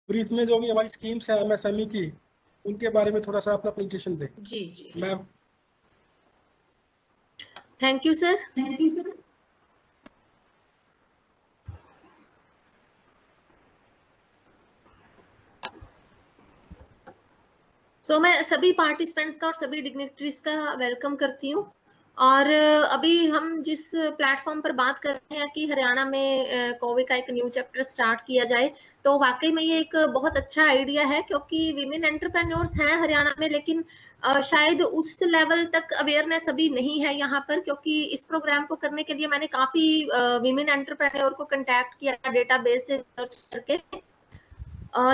Brief में जो भी हमारी स्कीम्स है एमएसएमई की, उनके बारे में थोड़ा सा अपना प्रेजेंटेशन दें। जी जी ma'am. Thank you sir. So मैं सभी पार्टिसिपेंट्स का और सभी डिग्निटरीज का वेलकम करती हूँ। और अभी हम जिस प्लेटफॉर्म पर बात कर रहे हैं कि हरियाणा में कोविड का एक न्यू चैप्टर स्टार्ट किया जाए, तो वाकई में ये एक बहुत अच्छा आइडिया है, क्योंकि विमेन एंटरप्रेन्योर्स हैं हरियाणा में, लेकिन शायद उस लेवल तक अवेयरनेस अभी नहीं है यहाँ पर। क्योंकि इस प्रोग्राम को करने के लिए मैंने काफी विमेन एंटरप्रेन्योर को कांटेक्ट किया डेटाबेस से सर्च करके,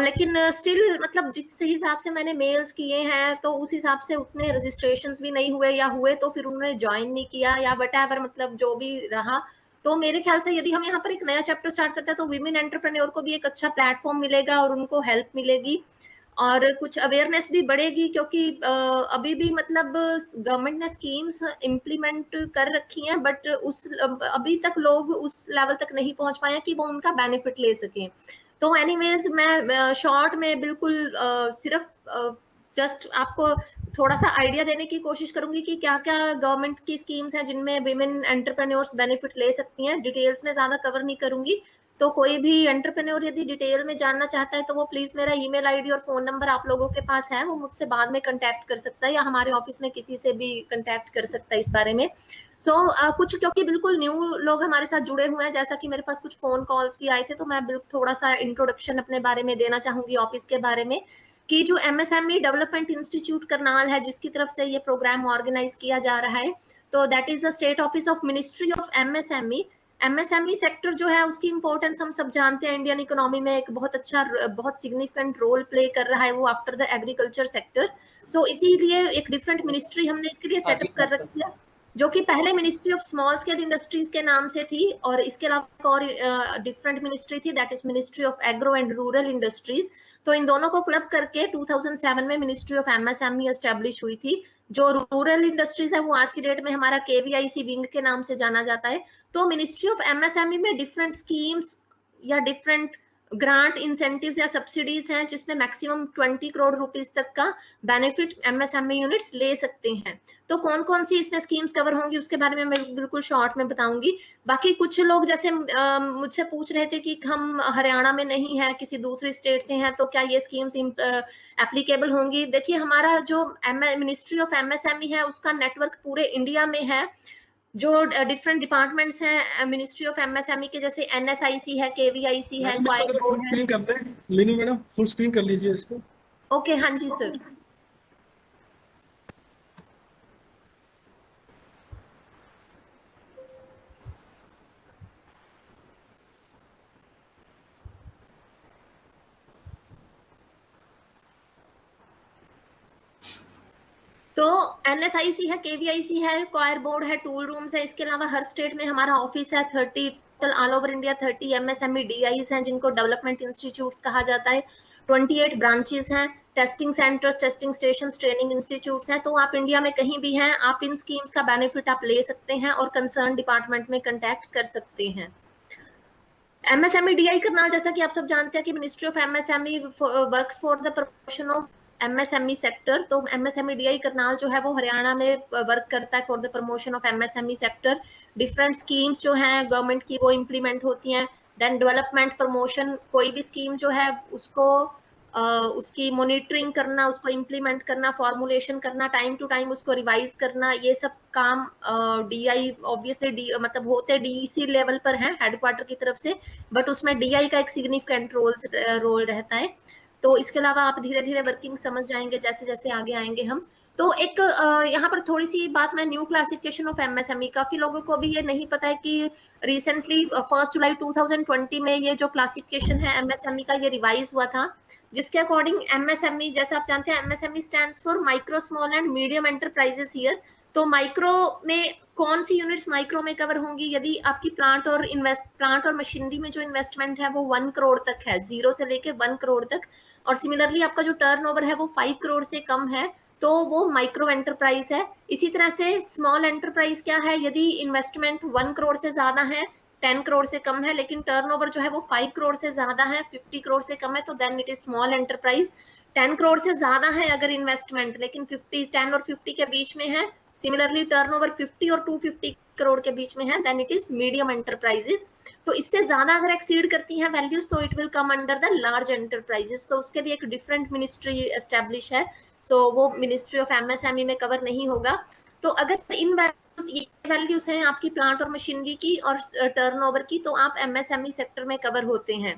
लेकिन स्टिल मतलब जिस हिसाब से मैंने मेल्स किए हैं तो उस हिसाब से उतने रजिस्ट्रेशंस भी नहीं हुए, या हुए तो फिर उन्होंने ज्वाइन नहीं किया, या वट मतलब जो भी रहा। तो मेरे ख्याल से यदि हम यहाँ पर एक नया चैप्टर स्टार्ट करते हैं तो विमेन एंटरप्रेन्योर को भी एक अच्छा प्लेटफॉर्म मिलेगा और उनको हेल्प मिलेगी और कुछ अवेयरनेस भी बढ़ेगी। क्योंकि अभी भी मतलब गवर्नमेंट ने स्कीम्स इम्प्लीमेंट कर रखी हैं, बट उस अभी तक लोग उस लेवल तक नहीं पहुंच पाए कि वो उनका बेनिफिट ले सकें। तो एनीवेज मैं शॉर्ट में बिल्कुल सिर्फ जस्ट आपको थोड़ा सा आइडिया देने की कोशिश करूंगी कि क्या क्या गवर्नमेंट की स्कीम्स हैं जिनमें विमेन एंटरप्रेन्योर्स बेनिफिट ले सकती हैं। डिटेल्स में ज्यादा कवर नहीं करूंगी। तो कोई भी एंटरप्रेन्योर यदि डिटेल में जानना चाहता है तो वो प्लीज मेरा ईमेल आईडी और फोन नंबर आप लोगों के पास है, वो मुझसे बाद में कांटेक्ट कर सकता है, या हमारे ऑफिस में किसी से भी कांटेक्ट कर सकता है इस बारे में। कुछ क्योंकि बिल्कुल न्यू लोग हमारे साथ जुड़े हुए हैं, जैसा कि मेरे पास कुछ फोन कॉल्स भी आए थे, तो मैं थोड़ा सा इंट्रोडक्शन अपने बारे में देना चाहूंगी ऑफिस के बारे में। कि जो एमएसएमई डेवलपमेंट इंस्टीट्यूट करनाल है, जिसकी तरफ से ये प्रोग्राम ऑर्गेनाइज किया जा रहा है, तो that is the state office of ministry of MSME. MSME sector जो है उसकी इंपॉर्टेंस हम सब जानते हैं, इंडियन इकोनॉमी में एक बहुत अच्छा बहुत सिग्निफिकेंट रोल प्ले कर रहा है वो आफ्टर द एग्रीकल्चर सेक्टर। सो इसीलिए एक डिफरेंट मिनिस्ट्री हमने इसके लिए सेटअप कर रखी है, जो कि पहले ministry of small scale industries के नाम से थी, और इसके अलावा एक और डिफरेंट मिनिस्ट्री थी, that is ministry of agro and rural industries. तो इन दोनों को क्लब करके 2007 में मिनिस्ट्री ऑफ एमएसएमई एस्टेब्लिश हुई थी। जो रूरल इंडस्ट्रीज है वो आज की डेट में हमारा केवीआईसी विंग के नाम से जाना जाता है। तो मिनिस्ट्री ऑफ एमएसएमई में डिफरेंट स्कीम्स या डिफरेंट ग्रांट इंसेंटिव्स या सब्सिडीज हैं, जिसमें मैक्सिमम 20 करोड़ रुपीस तक का बेनिफिट एमएसएमई यूनिट्स ले सकते हैं। तो कौन कौन सी इसमें स्कीम्स कवर होंगी उसके बारे में मैं बिल्कुल शॉर्ट में बताऊंगी। बाकी कुछ लोग जैसे मुझसे पूछ रहे थे कि हम हरियाणा में नहीं है, किसी दूसरी स्टेट से हैं, तो क्या ये स्कीम्स एप्लीकेबल होंगी। देखिए, हमारा जो मिनिस्ट्री ऑफ एमएसएमई है उसका नेटवर्क पूरे इंडिया में है। जो डिफरेंट डिपार्टमेंट्स हैं मिनिस्ट्री ऑफ एमएसएमई के, जैसे एनएसआईसी है, केवीआईसी है, मैडम इसको क्वाइड अगर फुल बोर्ड है। स्क्रीन कर दें, मीनू मैडम फुल स्क्रीन कर लीजिए इसको। ओके, हाँ जी सर। तो एनएसआईसी है, केवीआईसी है, क्वायर बोर्ड है, टूल रूम्स है। इसके अलावा हर स्टेट में हमारा ऑफिस है। 30 all over India 30 MSME DIs हैं, जिनको डेवलपमेंट इंस्टीट्यूट कहा जाता है। 28 ब्रांचेस हैं, testing centres, testing station, training institutes हैं। तो आप इंडिया में कहीं भी हैं, आप इन स्कीम्स का बेनिफिट आप ले सकते हैं और कंसर्न डिपार्टमेंट में कंटेक्ट कर सकते हैं। एमएसएमई डीआई करनाल, जैसा कि आप सब जानते हैं कि ministry of MSME works for the promotion of MSME sector. तो एमएसएमई डीआई करनाल जो है वो हरियाणा में वर्क करता है for the promotion of MSME sector. Different schemes जो हैं गवर्नमेंट की वो इम्प्लीमेंट होती हैं। देन डेवलपमेंट प्रमोशन, कोई भी स्कीम जो है उसको उसकी मॉनिटरिंग करना, उसको इम्प्लीमेंट करना, फॉर्मुलेशन करना, टाइम टू टाइम उसको रिवाइज करना, ये सब काम डीआई ऑब्वियसली मतलब होते डीसी लेवल पर हैं हेडक्वार्टर की तरफ से, बट उसमें डीआई का एक सिग्निफिकेंट रोल रहता है। तो इसके अलावा आप धीरे धीरे वर्किंग समझ जाएंगे जैसे जैसे आगे आएंगे हम। तो एक यहाँ पर थोड़ी सी बात, मैं न्यू क्लासिफिकेशन ऑफ एमएसएमई, काफी लोगों को भी ये नहीं पता है कि रिसेंटली 1 जुलाई 2020 में ये जो क्लासिफिकेशन है एमएसएमई का, ये रिवाइज हुआ था, जिसके अकॉर्डिंग एमएसएमई, जैसे आप जानते हैं MSME stands for micro small and medium enterprises here. तो माइक्रो में कौन सी यूनिट्स माइक्रो में कवर होंगी? यदि आपकी प्लांट और मशीनरी में जो इन्वेस्टमेंट है वो 1 करोड़ तक है, 0 से लेके 1 करोड़ तक, और सिमिलरली आपका जो टर्नओवर है वो 5 करोड़ से कम है, तो वो माइक्रो एंटरप्राइज है। इसी तरह से स्मॉल एंटरप्राइज क्या है? यदि इन्वेस्टमेंट 1 करोड़ से ज्यादा है 10 करोड़ से कम है, लेकिन टर्नओवर जो है वो 5 करोड़ से ज्यादा है, 50 करोड़ से कम है, तो then it is small enterprise. 10 crore से ज्यादा है अगर इन्वेस्टमेंट, लेकिन 10 और 50 के बीच में है, सिमिलरली टर्नओवर 50 और 250 करोड़ के बीच में है, then it is medium enterprises. तो इससे ज्यादा अगर एक्सीड करती हैं वैल्यूज तो it will come under the large enterprises. तो उसके लिए एक डिफरेंट मिनिस्ट्री एस्टेब्लिश है, सो वो मिनिस्ट्री ऑफ एमएसएमई में कवर नहीं होगा। तो अगर इन ये वैल्यूज हैं आपकी प्लांट और मशीनरी की और टर्नओवर की, तो आप एमएसएमई सेक्टर में कवर होते हैं,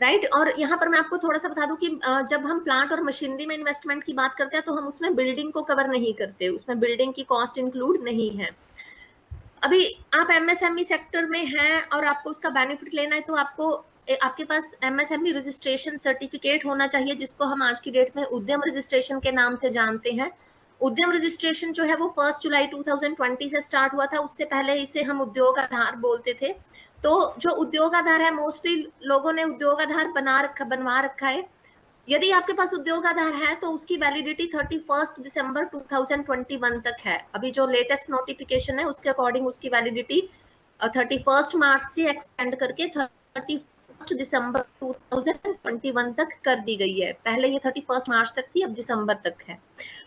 राइट। और यहाँ पर मैं आपको थोड़ा सा बता दूं कि जब हम प्लांट और मशीनरी में इन्वेस्टमेंट की बात करते हैं तो हम उसमें बिल्डिंग को कवर नहीं करते, उसमें बिल्डिंग की कॉस्ट इंक्लूड नहीं है। अभी आप एमएसएमई सेक्टर में हैं और आपको उसका बेनिफिट लेना है, तो आपके पास एमएसएमई रजिस्ट्रेशन सर्टिफिकेट होना चाहिए, जिसको हम आज की डेट में उद्यम रजिस्ट्रेशन के नाम से जानते हैं। उद्यम रजिस्ट्रेशन जो है वो 1 जुलाई 2020 से स्टार्ट हुआ था, उससे पहले इसे हम उद्योग आधार बोलते थे। तो जो उद्योग आधार है, मोस्टली लोगों ने उद्योग आधार बनवा रखा है। यदि आपके पास उद्योग आधार है तो उसकी वैलिडिटी 31 दिसंबर 2021 तक है। अभी जो लेटेस्ट नोटिफिकेशन है उसके अकॉर्डिंग उसकी वैलिडिटी 31 मार्च से एक्सटेंड करके 31 दिसंबर 2021 तक कर दी गई है। पहले ये 31 मार्च तक थी, अब दिसंबर तक है।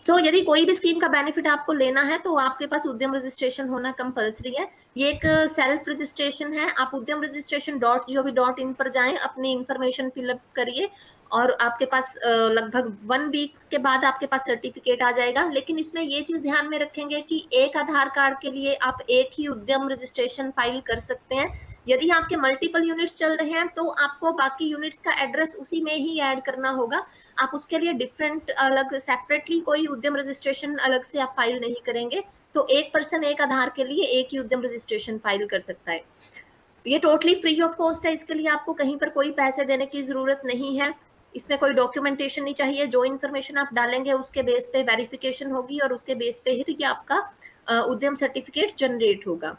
सो यदि कोई भी स्कीम का बेनिफिट आपको लेना है तो आपके पास उद्यम रजिस्ट्रेशन होना कंपलसरी है। ये एक सेल्फ रजिस्ट्रेशन है। आप उद्यम रजिस्ट्रेशन.gov.in पर जाएं, अपनी इंफॉर्मेशन फिलअप करिए और आपके पास लगभग 1 वीक के बाद आपके पास सर्टिफिकेट आ जाएगा। लेकिन इसमें ये चीज ध्यान में रखेंगे कि एक आधार कार्ड के लिए आप एक ही उद्यम रजिस्ट्रेशन फाइल कर सकते हैं। यदि आपके मल्टीपल यूनिट्स चल रहे हैं तो आपको बाकी यूनिट्स का एड्रेस उसी में ही ऐड करना होगा। आप उसके लिए डिफरेंट अलग सेपरेटली कोई उद्यम रजिस्ट्रेशन अलग से आप फाइल नहीं करेंगे। तो एक पर्सन एक आधार के लिए एक ही उद्यम रजिस्ट्रेशन फाइल कर सकता है। ये टोटली फ्री ऑफ कॉस्ट है, इसके लिए आपको कहीं पर कोई पैसे देने की जरूरत नहीं है। इसमें कोई डॉक्यूमेंटेशन नहीं चाहिए, जो इन्फॉर्मेशन आप डालेंगे उसके बेस पे वेरिफिकेशन होगी और उसके बेस पे ही आपका उद्यम सर्टिफिकेट जनरेट होगा।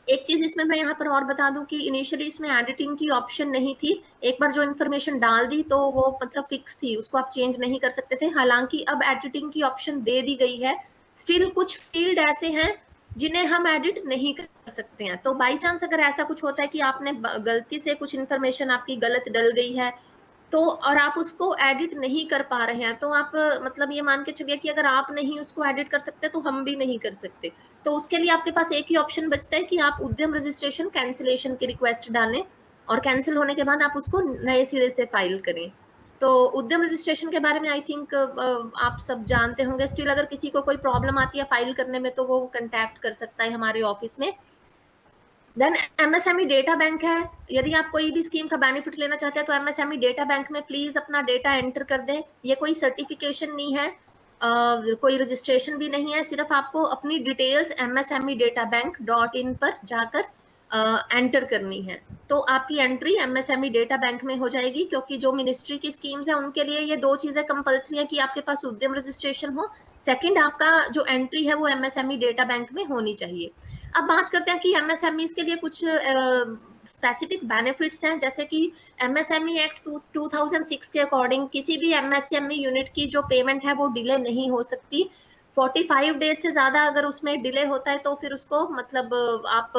एक चीज इसमें मैं यहाँ पर और बता दूं कि इनिशियली इसमें एडिटिंग की ऑप्शन नहीं थी। एक बार जो इन्फॉर्मेशन डाल दी तो वो मतलब फिक्स थी, उसको आप चेंज नहीं कर सकते थे। हालांकि अब एडिटिंग की ऑप्शन दे दी गई है। स्टिल कुछ फील्ड ऐसे हैं जिन्हें हम एडिट नहीं कर सकते हैं। तो बाई चांस अगर ऐसा कुछ होता है कि आपने गलती से कुछ इन्फॉर्मेशन आपकी गलत डल गई है तो और आप उसको एडिट नहीं कर पा रहे हैं, तो आप मतलब ये मान के चलिए कि अगर आप नहीं उसको एडिट कर सकते तो हम भी नहीं कर सकते। तो उसके लिए आपके पास एक ही ऑप्शन बचता है कि आप उद्यम रजिस्ट्रेशन कैंसिलेशन की रिक्वेस्ट डालें और कैंसिल होने के बाद आप उसको नए सिरे से फाइल करें। तो उद्यम रजिस्ट्रेशन के बारे में आई थिंक आप सब जानते होंगे। स्टिल अगर किसी को कोई प्रॉब्लम आती है फाइल करने में तो वो कंटैक्ट कर सकता है हमारे ऑफिस में। देन एमएसएमई डेटा बैंक है। यदि आप कोई भी स्कीम का बेनिफिट लेना चाहते हैं तो एमएसएमई डेटा बैंक में प्लीज अपना डेटा एंटर कर दें। ये कोई सर्टिफिकेशन नहीं है, कोई रजिस्ट्रेशन भी नहीं है, सिर्फ आपको अपनी डिटेल्स msmedatbank.in पर जाकर एंटर करनी है। तो आपकी एंट्री एमएसएमई डेटा बैंक में हो जाएगी, क्योंकि जो मिनिस्ट्री की स्कीम्स है उनके लिए ये दो चीजें कंपलसरी है कि आपके पास उद्यम रजिस्ट्रेशन हो, सेकंड आपका जो एंट्री है वो एमएसएमई डेटा बैंक में होनी चाहिए। अब बात करते हैं कि एमएसएमईज के लिए कुछ स्पेसिफिक बेनिफिट्स हैं, जैसे कि एमएसएमई एक्ट 2006 के अकॉर्डिंग किसी भी एमएसएमई यूनिट की जो पेमेंट है वो डिले नहीं हो सकती। 45 डेज से ज्यादा अगर उसमें डिले होता है तो फिर उसको मतलब आप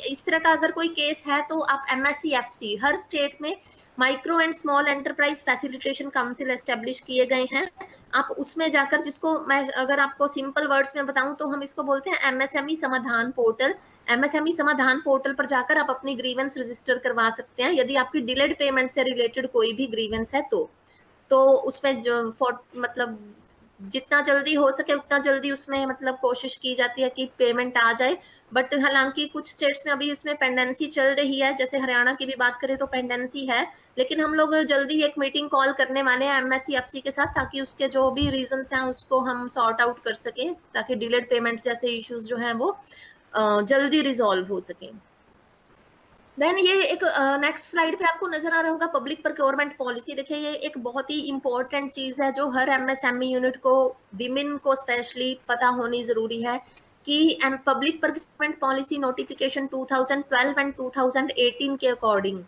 इस तरह का अगर कोई केस है तो आप MSCFC, हर स्टेट में micro and small enterprise facilitation council establish किए गए हैं। आप उसमें जाकर, जिसको मैं अगर आपको सिंपल वर्ड्स में बताऊं तो हम इसको बोलते हैं एमएसएमई समाधान पोर्टल। एमएसएमई समाधान पोर्टल पर जाकर आप अपनी ग्रीवेंस रजिस्टर करवा सकते हैं यदि आपकी डिलेड पेमेंट से रिलेटेड कोई भी ग्रीवेंस है तो उसमें जो मतलब जितना जल्दी हो सके उतना जल्दी उसमें मतलब कोशिश की जाती है कि पेमेंट आ जाए। बट हालांकि कुछ स्टेट्स में अभी इसमें पेंडेंसी चल रही है, जैसे हरियाणा की भी बात करें तो पेंडेंसी है। लेकिन हम लोग जल्दी एक मीटिंग कॉल करने वाले हैं MSCFC के साथ, ताकि उसके जो भी रीजंस हैं उसको हम सॉर्ट आउट कर सकें, ताकि डिलेड पेमेंट जैसे इश्यूज जो हैं वो जल्दी रिजॉल्व हो सकें। देन ये एक नेक्स्ट स्लाइड पे आपको नजर आ रहा होगा पब्लिक प्रोक्योरमेंट पॉलिसी। देखिए ये एक बहुत ही इंपॉर्टेंट चीज है जो हर MSME यूनिट को, विमेन को स्पेशली पता होनी जरूरी है कि public procurement policy notification 2012 and 2018 के अकॉर्डिंग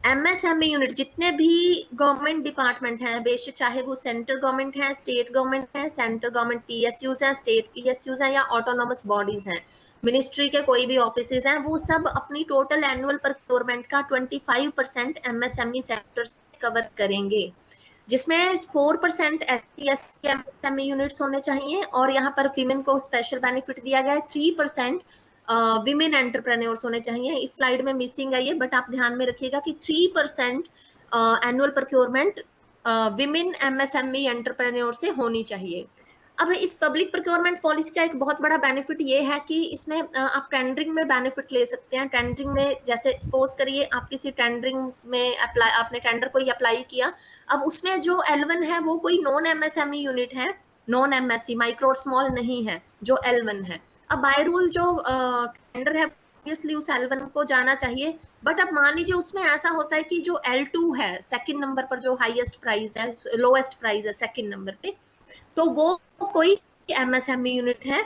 MSME यूनिट जितने भी गवर्नमेंट डिपार्टमेंट हैं, बेशक चाहे वो सेंट्रल गवर्नमेंट है, स्टेट गवर्नमेंट है, सेंट्रल गवर्नमेंट PSUs हैं, स्टेट PSUs हैं या ऑटोनोमस बॉडीज हैं, मिनिस्ट्री के कोई भी ऑफिसेज हैं, वो सब अपनी टोटल एनुअल प्रोक्योरमेंट का 25% एमएसएमई सेक्टर कवर करेंगे, जिसमें 4% SC/ST एमएसएमई यूनिट्स होने चाहिए, और यहाँ पर विमेन को स्पेशल बेनिफिट दिया गया है, 3% विमेन एंटरप्रेन्योर्स होने चाहिए। इस स्लाइड में मिसिंग है ये, बट आप ध्यान में रखिएगा कि 3% annual procurement women MSME entrepreneur से होनी चाहिए। अब इस पब्लिक प्रोक्योरमेंट पॉलिसी का एक बहुत बड़ा बेनिफिट ये है कि इसमें आप टेंडरिंग में बेनिफिट ले सकते हैं। टेंडरिंग में जैसे सपोज करिए आप किसी टेंडरिंग में अप्लाई, आपने टेंडर कोई अप्लाई किया, अब उसमें जो L1 है वो कोई नॉन एमएसएमई यूनिट है, नॉन एमएससी माइक्रो और स्मॉल नहीं है, जो L1 है। अब बाय रूल जो टेंडर है ऑब्वियसली उस L1 को जाना चाहिए, बट अब मान लीजिए उसमें ऐसा होता है कि जो L2 है, सेकंड नंबर पर जो हाईएस्ट प्राइस है, लोएस्ट प्राइस है सेकंड नंबर पे, तो वो कोई एमएसएमई यूनिट है,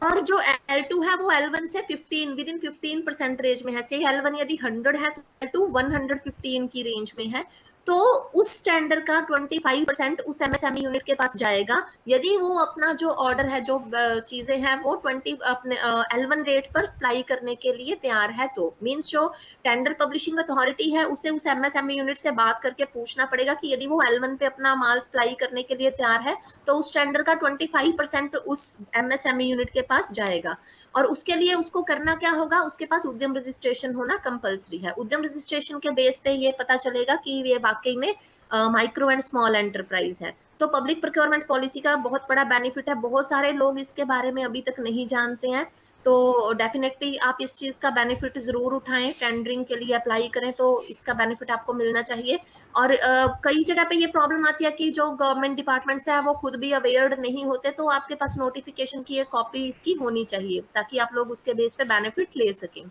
और जो L2 है वो L1 से 15 विद इन 15% रेंज में है। से L1 यदि 100 है तो L2 115 की रेंज में है, तो उस टेंडर का 25% उस एमएसएमई यूनिट के पास जाएगा, यदि वो अपना जो ऑर्डर है, जो चीजें हैं वो 20 अपने L1 रेट पर सप्लाई करने के लिए तैयार है। तो मींस जो टेंडर पब्लिशिंग अथॉरिटी है उसे उस एमएसएमई यूनिट से बात करके पूछना पड़ेगा कि यदि वो L1 पे अपना माल सप्लाई करने के लिए तैयार है तो उस टेंडर का 25% उस एमएसएमई यूनिट के पास जाएगा। और उसके लिए उसको करना क्या होगा, उसके पास उद्यम रजिस्ट्रेशन होना कंपलसरी है। उद्यम रजिस्ट्रेशन के बेस पे ये पता चलेगा कि ये वाकई में माइक्रो एंड स्मॉल एंटरप्राइज है। तो पब्लिक प्रोक्योरमेंट पॉलिसी का बहुत बड़ा बेनिफिट है, बहुत सारे लोग इसके बारे में अभी तक नहीं जानते हैं, तो डेफिनेटली आप इस चीज का बेनिफिट जरूर उठाएं, टेंडरिंग के लिए अप्लाई करें तो इसका बेनिफिट आपको मिलना चाहिए। और कई जगह पे ये प्रॉब्लम आती है कि जो गवर्नमेंट डिपार्टमेंट्स है वो खुद भी अवेयर नहीं होते, तो आपके पास नोटिफिकेशन की एक कॉपी इसकी होनी चाहिए ताकि आप लोग उसके बेस पे बेनिफिट ले सकें।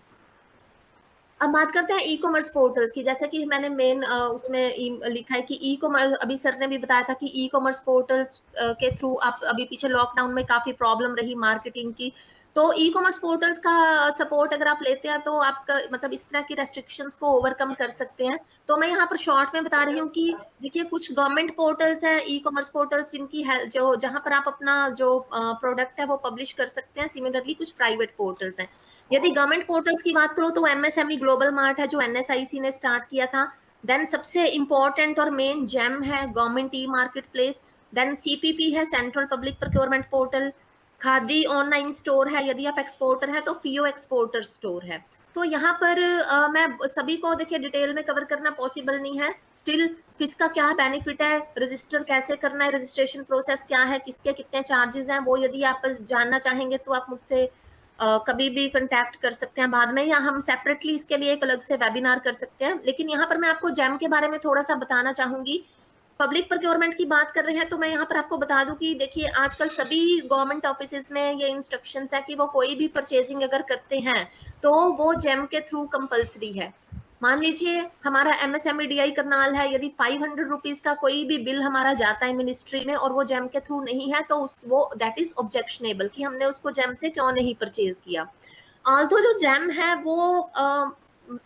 अब बात करते हैं ई कॉमर्स पोर्टल्स की। जैसे कि मैंने मेन उसमें लिखा है कि ई कॉमर्स, अभी सर ने भी बताया था कि ई कॉमर्स पोर्टल्स के थ्रू आप, अभी पीछे लॉकडाउन में काफी प्रॉब्लम रही मार्केटिंग की, तो ई कॉमर्स पोर्टल्स का सपोर्ट अगर आप लेते हैं तो आपका मतलब इस तरह की रेस्ट्रिक्शंस को ओवरकम कर सकते हैं। तो मैं यहाँ पर शॉर्ट में बता रही हूँ कि देखिए कुछ गवर्नमेंट पोर्टल्स हैं, ई कॉमर्स पोर्टल्स, जिनकी जो जहां पर आप अपना जो प्रोडक्ट है वो पब्लिश कर सकते हैं। सिमिलरली कुछ प्राइवेट पोर्टल्स हैं। यदि गवर्नमेंट पोर्टल्स की बात करो तो एमएसएमई ग्लोबल मार्ट है जो एनएसआईसी ने स्टार्ट किया था। देन सबसे इंपॉर्टेंट और मेन जेम है government e market place. Then CPP है, central public procurement portal. Khadi online store है, यदि आप एक्सपोर्टर है तो फियो एक्सपोर्टर स्टोर है। तो यहाँ पर मैं सभी को देखिए डिटेल में कवर करना पॉसिबल नहीं है। स्टिल किसका क्या बेनिफिट है, रजिस्टर कैसे करना है, रजिस्ट्रेशन प्रोसेस क्या है, किसके कितने चार्जेस हैं, वो यदि आप जानना चाहेंगे तो आप मुझसे कभी भी कंटेक्ट कर सकते हैं बाद में, या हम सेपरेटली इसके लिए एक अलग से वेबिनार कर सकते हैं। लेकिन यहाँ पर मैं आपको जेम के बारे में थोड़ा सा बताना चाहूंगी। पब्लिक प्रोक्योरमेंट की बात कर रहे हैं तो मैं यहाँ पर आपको बता दूं कि देखिए आजकल सभी गवर्नमेंट ऑफिसेज में ये इंस्ट्रक्शंस है कि वो कोई भी परचेजिंग अगर करते हैं तो वो जेम के थ्रू कंपलसरी है। मान लीजिए हमारा MSMEDI करनाल है, यदि 500 रुपीज का कोई भी बिल हमारा जाता है मिनिस्ट्री में और वो जेम के थ्रू नहीं है तो वो दैट इज ऑब्जेक्शनेबल कि हमने उसको जेम से क्यों नहीं परचेज किया। ऑल्दो जो जेम है वो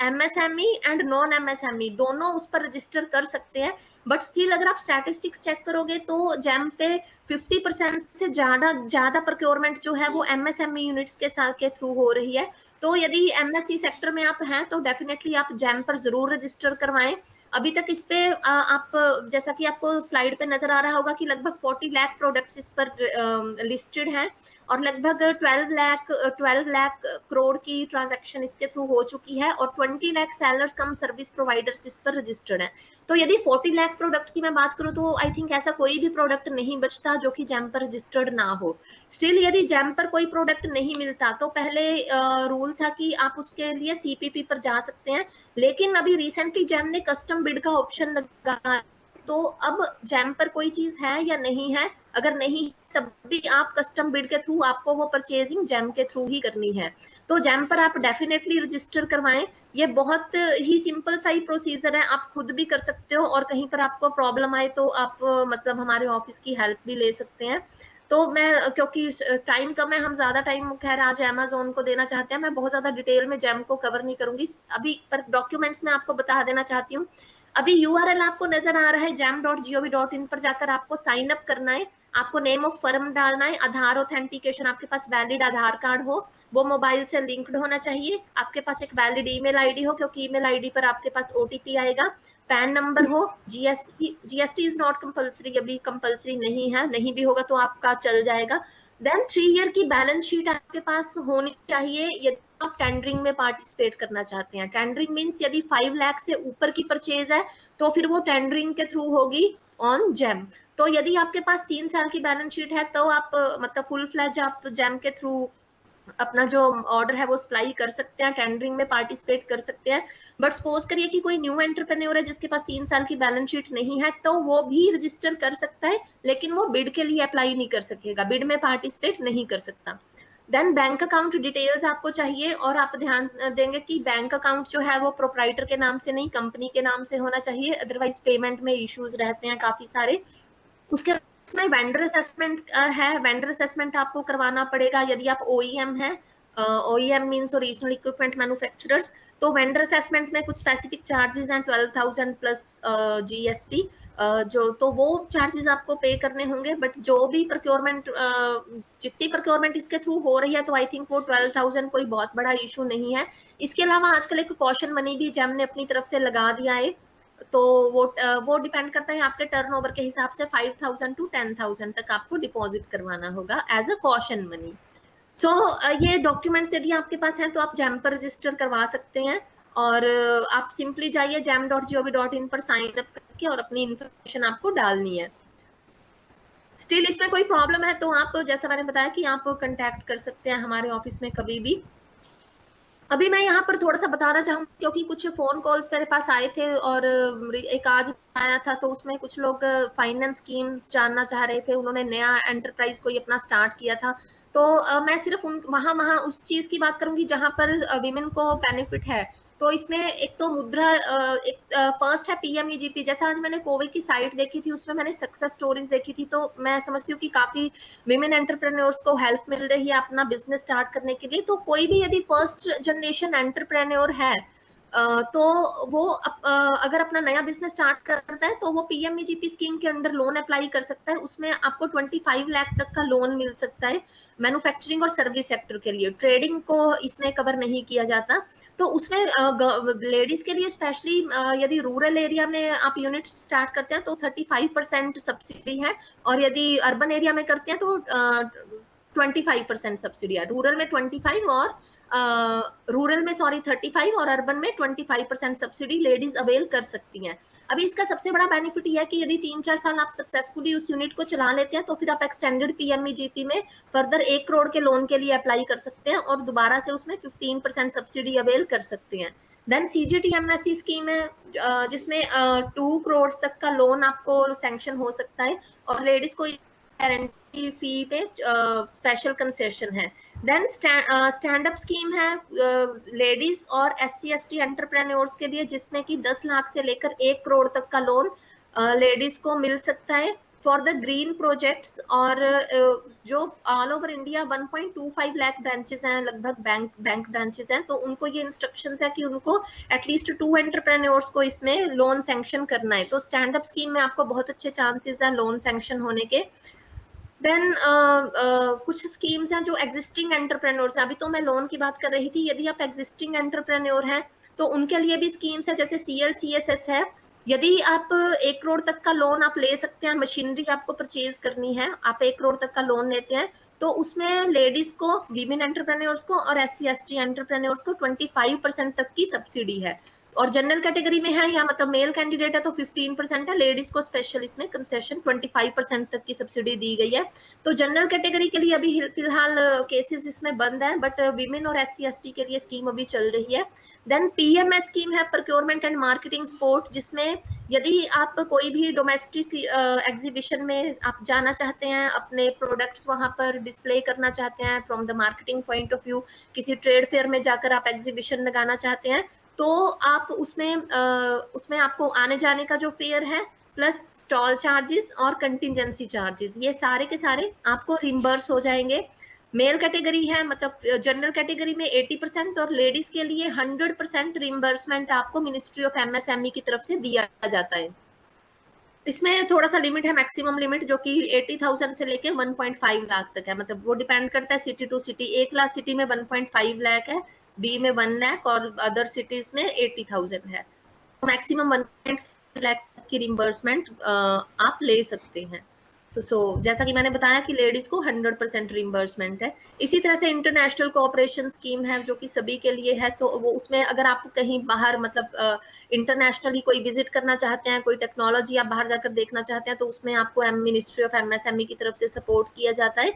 MSME एंड नॉन MSME दोनों उस पर रजिस्टर कर सकते हैं, बट स्टिल अगर आप स्टैटिस्टिक्स चेक करोगे तो जेम पे 50% से ज्यादा प्रोक्योरमेंट जो है वो MSME यूनिट्स के साथ के थ्रू हो रही है। तो यदि MSC सेक्टर में आप हैं तो डेफिनेटली आप जेम पर जरूर रजिस्टर करवाएं। अभी तक इस पे आप, जैसा कि आपको स्लाइड पे नजर आ रहा होगा कि लगभग 40 लाख प्रोडक्ट्स इस पर लिस्टेड हैं, और लगभग 12 लाख करोड़ की ट्रांजैक्शन इसके थ्रू हो चुकी है, और 20 लाख सेलर्स कम सर्विस प्रोवाइडर्स इस पर रजिस्टर्ड हैं। तो यदि 40 लाख प्रोडक्ट की मैं बात करूं तो आई थिंक ऐसा कोई भी प्रोडक्ट नहीं बचता जो कि जेम पर रजिस्टर्ड ना हो। स्टिल यदि जेम पर कोई प्रोडक्ट नहीं मिलता तो पहले रूल था कि आप उसके लिए सीपीपी पर जा सकते हैं, लेकिन अभी रिसेंटली जेम ने कस्टम बिड का ऑप्शन लगा, तो अब जेम पर कोई चीज है या नहीं है, अगर नहीं तब भी आप कस्टम बिड के थ्रू आपको वो परचेजिंग जेम के थ्रू ही करनी है। तो जेम पर आप डेफिनेटली रजिस्टर करवाएं। ये बहुत ही सिंपल सा ही प्रोसीजर है, आप खुद भी कर सकते हो, और कहीं पर आपको प्रॉब्लम आए तो आप मतलब हमारे ऑफिस की हेल्प भी ले सकते हैं। तो मैं, क्योंकि टाइम कम है, हम ज्यादा टाइम खैर आज अमेज़न को देना चाहते हैं, मैं बहुत ज्यादा डिटेल में जेम को कवर नहीं करूंगी अभी, पर डॉक्यूमेंट्स में आपको बता देना चाहती हूँ। अभी यूआरएल आपको नजर आ रहा है, jam.gov.in पर जाकर आपको साइन अप करना है, आपको नेम ऑफ फर्म डालना है, आधार ऑथेंटिकेशन, आपके पास वैलिड आधार कार्ड हो, वो मोबाइल से लिंक्ड होना चाहिए, आपके पास एक वैलिड ईमेल आईडी हो, क्योंकि ईमेल आईडी पर आपके पास ओटीपी आएगा, पैन नंबर हो, जीएसटी इज नॉट कंपल्सरी, अभी कंपल्सरी नहीं है, नहीं भी होगा तो आपका चल जाएगा। देन 3 ईयर की बैलेंस शीट आपके पास होनी चाहिए यदि आप टेंडरिंग में पार्टिसिपेट करना चाहते हैं। टेंडरिंग मीन्स यदि 5 लाख से ऊपर की परचेज है तो फिर वो टेंडरिंग के थ्रू होगी ऑन जेम। तो यदि आपके पास 3 साल की बैलेंस शीट है तो आप मतलब फुल फ्लैज आप जेम के थ्रू अपना जो ऑर्डर है वो सप्लाई कर सकते हैं, टेंडरिंग में पार्टिसिपेट कर सकते हैं। बट सपोज करिए कि कोई न्यू एंटरप्रेन्योर है जिसके पास 3 साल की बैलेंस शीट नहीं है, तो वो भी रजिस्टर कर सकता है, लेकिन वो बिड के लिए अप्लाई नहीं कर सकेगा, बिड में पार्टिसिपेट नहीं कर सकता। देन बैंक अकाउंट डिटेल्स आपको चाहिए, और आप ध्यान देंगे कि बैंक अकाउंट जो है वो प्रोपराइटर के नाम से नहीं, कंपनी के नाम से होना चाहिए, अदरवाइज पेमेंट में इश्यूज रहते हैं काफी सारे। उसके इसमें वेंडर असेसमेंट है, वेंडर असेसमेंट आपको करवाना पड़ेगा यदि आप ओईएम है, OEM means original equipment manufacturers. तो वेंडर असेसमेंट में कुछ स्पेसिफिक चार्जेस हैं, 12,000 प्लस जीएसटी, जो तो वो चार्जेस आपको पे करने होंगे। बट जो भी प्रोक्योरमेंट जितनी प्रोक्योरमेंट इसके थ्रू हो रही है तो आई थिंक वो 12,000 कोई बहुत बड़ा इशू नहीं है। इसके अलावा आजकल एक कॉशन मनी भी जेम ने अपनी तरफ से लगा दिया है, तो वो डिपेंड करता है आपके टर्नओवर के हिसाब से, 5,000 टू 10,000 तक आपको डिपॉजिट करवाना होगा एज अ कॉशन मनी। सो ये डॉक्यूमेंट्स यदि आपके पास हैं तो आप जैम पर रजिस्टर करवा सकते हैं, और आप सिंपली जाइए jam.gov.in पर साइन अप करके और अपनी इंफॉर्मेशन आपको डालनी है। स्टिल इसमें कोई प्रॉब्लम है तो आप, जैसा मैंने बताया कि आप कांटेक्ट कर सकते हैं हमारे ऑफिस में कभी भी। अभी मैं यहाँ पर थोड़ा सा बताना चाहूंगी, क्योंकि कुछ फोन कॉल्स मेरे पास आए थे और एक आज आया था, तो उसमें कुछ लोग फाइनेंस स्कीम्स जानना चाह रहे थे, उन्होंने नया एंटरप्राइज कोई अपना स्टार्ट किया था। तो मैं सिर्फ उन वहां वहां उस चीज की बात करूंगी जहां पर विमेन को बेनिफिट है। तो इसमें एक तो मुद्रा, एक फर्स्ट है पीएमईजीपी। जैसा आज मैंने कोविड की साइट देखी थी, उसमें मैंने सक्सेस स्टोरीज देखी थी, तो मैं समझती हूँ कि काफी विमेन एंटरप्रेन्योर्स को हेल्प मिल रही है अपना बिजनेस स्टार्ट करने के लिए। तो कोई भी यदि फर्स्ट जनरेशन एंटरप्रेन्योर है तो वो अगर अपना नया बिजनेस स्टार्ट करता है तो वो पीएमईजीपी स्कीम के अंडर लोन अप्लाई कर सकता है। उसमें आपको 25 लाख तक का लोन मिल सकता है मैन्युफैक्चरिंग और सर्विस सेक्टर के लिए। ट्रेडिंग को इसमें कवर नहीं किया जाता। तो उसमें लेडीज के लिए स्पेशली यदि रूरल एरिया में आप यूनिट स्टार्ट करते हैं तो 35% सब्सिडी है, और यदि अर्बन एरिया में करते हैं तो 25% सब्सिडी है। रूरल में 25 और रूरल में सॉरी 35 और अर्बन में 25% सब्सिडी लेडीज अवेल कर सकती हैं। अभी इसका सबसे बड़ा बेनिफिट यह है कि यदि 3-4 साल आप सक्सेसफुली उस यूनिट को चला लेते हैं तो फिर आप एक्सटेंडेड पीएमईजीपी में फर्दर 1 करोड़ के लोन के लिए अप्लाई कर सकते हैं, और दोबारा से उसमें 15% सब्सिडी अवेल कर सकते हैं। देन सीजीटीएमएससी स्कीम है जिसमें 2 करोड़ तक का लोन आपको सैंक्शन हो सकता है, और लेडीज को गारंटी फी पे स्पेशल कंसेशन है। देन स्टैंड अप स्कीम है लेडीज और SC/ST एंटरप्रेन्योर्स के लिए, जिसमें कि 10 लाख से लेकर 1 करोड़ तक का लोन लेडीज को मिल सकता है फॉर द ग्रीन प्रोजेक्ट्स। और जो all over India 1.25 lakh branches हैं, लगभग बैंक ब्रांचेस हैं, तो उनको ये इंस्ट्रक्शंस है कि उनको एटलीस्ट 2 एंटरप्रेन्योर्स को इसमें लोन सैंक्शन करना है। तो स्टैंड अप स्कीम में आपको बहुत अच्छे चांसेस हैं लोन सैंक्शन होने के। देन कुछ स्कीम्स हैं जो एग्जिस्टिंग एंटरप्रेन्योर्स हैं। अभी तो मैं लोन की बात कर रही थी, यदि आप एग्जिस्टिंग एंटरप्रेन्योर हैं तो उनके लिए भी स्कीम्स है, जैसे CLCSS है। यदि आप 1 करोड़ तक का लोन आप ले सकते हैं, मशीनरी आपको परचेज करनी है, आप 1 करोड़ तक का लोन लेते हैं, तो उसमें लेडीज को, वीमेन एंटरप्रेन्योर्स को और SC/ST एंटरप्रेन्योर्स को 25% तक की सब्सिडी है। और जनरल कैटेगरी में है या मतलब मेल कैंडिडेट है तो 15% है, लेडीज को स्पेशल इसमें कंसेशन 25% तक की सब्सिडी दी गई है। तो जनरल कैटेगरी के लिए अभी फिलहाल केसेस इसमें बंद है, बट विमेन और SC/ST के लिए स्कीम अभी चल रही है। देन PMS स्कीम है, प्रोक्योरमेंट एंड मार्केटिंग सपोर्ट, जिसमें यदि आप कोई भी डोमेस्टिक एग्जीबिशन में आप जाना चाहते हैं, अपने प्रोडक्ट्स वहां पर डिस्प्ले करना चाहते हैं from the marketing point of view, किसी ट्रेड फेयर में जाकर आप एग्जीबिशन लगाना चाहते हैं, तो आप उसमें आपको आने जाने का जो फेयर है प्लस स्टॉल चार्जेस और कंटिजेंसी चार्जेस, ये सारे के सारे आपको रिम्बर्स हो जाएंगे। मेल कैटेगरी है, मतलब जनरल कैटेगरी में 80% और लेडीज के लिए 100% रिम्बर्समेंट आपको मिनिस्ट्री ऑफ एमएसएमई की तरफ से दिया जाता है। इसमें थोड़ा सा लिमिट है, मैक्सिमम लिमिट, जो कि 80,000 से लेके 1.5 लाख तक है। मतलब वो डिपेंड करता है सिटी टू सिटी। एक लाख सिटी में 1.5 लाख है, बी में 1 लाख और अदर सिटीज में 80,000 है। मैक्सिमम 1.5 लाख की रिम्बर्समेंट आप ले सकते हैं। तो जैसा कि मैंने बताया कि लेडीज को 100% रिम्बर्समेंट है। इसी तरह से इंटरनेशनल कोऑपरेशन स्कीम है जो कि सभी के लिए है। तो वो उसमें अगर आप कहीं बाहर मतलब इंटरनेशनली कोई विजिट करना चाहते हैं, कोई टेक्नोलॉजी आप बाहर जाकर देखना चाहते हैं, तो उसमें आपको मिनिस्ट्री ऑफ एमएसएमई की तरफ से सपोर्ट किया जाता है।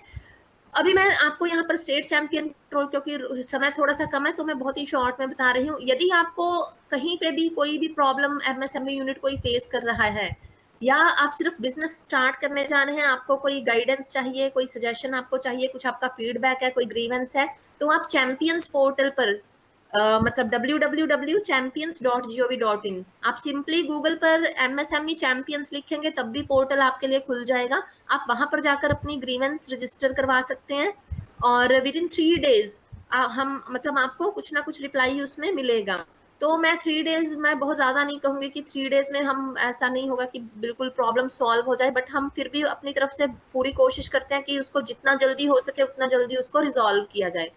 अभी मैं आपको यहाँ पर स्टेट चैंपियन रोल, क्योंकि समय थोड़ा सा कम है तो मैं बहुत ही शॉर्ट में बता रही हूँ। यदि आपको कहीं पे भी कोई भी प्रॉब्लम एमएसएमई यूनिट कोई फेस कर रहा है, या आप सिर्फ बिजनेस स्टार्ट करने जा रहे हैं, आपको कोई गाइडेंस चाहिए, कोई सजेशन आपको चाहिए, कुछ आपका फीडबैक है, कोई ग्रीवेंस है, तो आप चैंपियंस पोर्टल पर मतलब www.champions.gov.in आप सिंपली गूगल पर एमएसएमई चैंपियंस लिखेंगे तब भी पोर्टल आपके लिए खुल जाएगा। आप वहां पर जाकर अपनी ग्रीवेंस रजिस्टर करवा सकते हैं और विद इन 3 डेज हम मतलब आपको कुछ ना कुछ रिप्लाई उसमें मिलेगा। तो मैं 3 डेज, मैं बहुत ज्यादा नहीं कहूंगी कि 3 डेज में हम, ऐसा नहीं होगा कि बिल्कुल प्रॉब्लम सॉल्व हो जाए, बट हम फिर भी अपनी तरफ से पूरी कोशिश करते हैं कि उसको जितना जल्दी हो सके उतना जल्दी उसको रिजॉल्व किया जाए।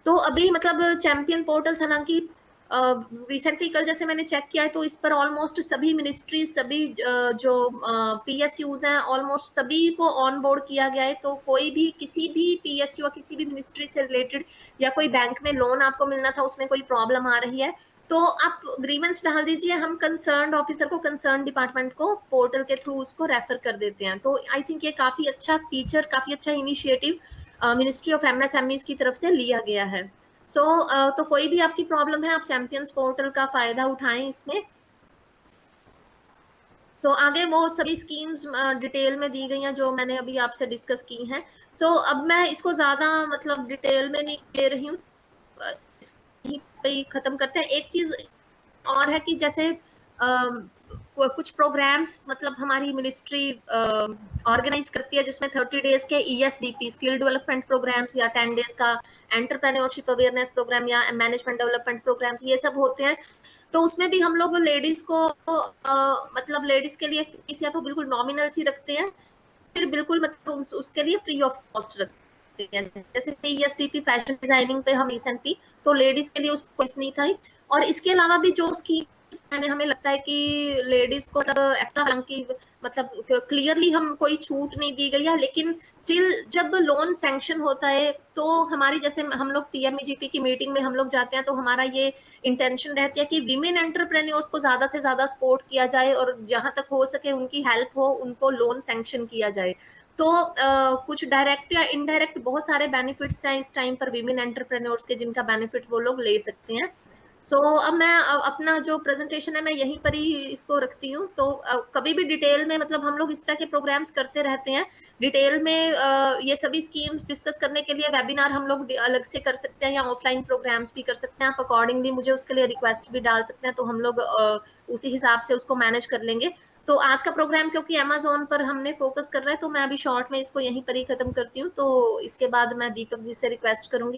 तो अभी मतलब चैंपियन पोर्टल, हालांकि रिसेंटली कल जैसे मैंने चेक किया है तो इस पर ऑलमोस्ट सभी मिनिस्ट्रीज, सभी जो पीएसयूज हैं, ऑलमोस्ट सभी को ऑन बोर्ड किया गया है। तो कोई भी किसी भी पीएसयू या किसी भी मिनिस्ट्री से रिलेटेड, या कोई बैंक में लोन आपको मिलना था उसमें कोई प्रॉब्लम आ रही है, तो आप ग्रीवेंस डाल दीजिए, हम कंसर्न ऑफिसर को, कंसर्न डिपार्टमेंट को पोर्टल के थ्रू उसको रेफर कर देते हैं। तो आई थिंक ये काफी अच्छा फीचर, काफी अच्छा इनिशिएटिव मिनिस्ट्री ऑफ एमएसएमईज की तरफ से लिया गया है। तो कोई भी आपकी प्रॉब्लम है, आप चैंपियंस पोर्टल का फायदा उठाएं इसमें। आगे वो सभी स्कीम्स डिटेल में दी गई हैं जो मैंने अभी आपसे डिस्कस की हैं। अब मैं इसको ज्यादा मतलब डिटेल में नहीं दे रही हूँ, यहीं पे ही खत्म करते हैं। एक चीज और है कि जैसे कुछ प्रोग्राम्स मतलब हमारी मिनिस्ट्री ऑर्गेनाइज करती है जिसमें 30 डेज के ईएसडीपी, स्किल डेवलपमेंट प्रोग्राम्स, या 10 डेज का एंटरप्रेन्योरशिप अवेयरनेस प्रोग्राम या मैनेजमेंट डेवलपमेंट प्रोग्राम्स, ये सब होते हैं। तो उसमें भी हम लोग लेडीज को मतलब लेडीज के लिए फीस या तो बिल्कुल नॉमिनल सी रखते हैं, फिर बिल्कुल मतलब उसके लिए फ्री ऑफ कॉस्ट रखते हैं। जैसे ईएसडीपी फैशन डिजाइनिंग पे हम रिसेंटली, तो लेडीज के लिए उसको कुछ नहीं था। और इसके अलावा भी जो स्कीम में हमें लगता है कि लेडीज को मतलब एक्स्ट्रा, हालांकि मतलब क्लियरली हम कोई छूट नहीं दी गई है, लेकिन स्टिल जब लोन सैंक्शन होता है तो हमारी, जैसे हम लोग पीएमईजीपी की मीटिंग में हम लोग जाते हैं तो हमारा ये इंटेंशन रहती है कि विमेन एंटरप्रेन्योर्स को ज्यादा से ज्यादा सपोर्ट किया जाए और जहां तक हो सके उनकी हेल्प हो, उनको लोन सैंक्शन किया जाए। तो कुछ डायरेक्ट या इनडायरेक्ट बहुत सारे बेनिफिट्स हैं इस टाइम पर विमेन एंटरप्रेन्योर्स के, जिनका बेनिफिट वो लोग ले सकते हैं। अब मैं अपना जो प्रेजेंटेशन है मैं यहीं पर ही इसको रखती हूँ। तो कभी भी डिटेल में मतलब हम लोग इस तरह के प्रोग्राम्स करते रहते हैं। डिटेल में ये सभी स्कीम्स डिस्कस करने के लिए वेबिनार हम लोग अलग से कर सकते हैं या ऑफलाइन प्रोग्राम्स भी कर सकते हैं। आप अकॉर्डिंगली मुझे उसके लिए रिक्वेस्ट भी डाल सकते हैं, तो हम लोग उसी हिसाब से उसको मैनेज कर लेंगे। तो आज का प्रोग्राम क्योंकि अमेजोन पर हमने फोकस कर रहा है, तो मैं अभी शॉर्ट में इसको यहीं पर ही खत्म करती हूँ। तो इसके बाद मैं दीपक जी से रिक्वेस्ट करूंगी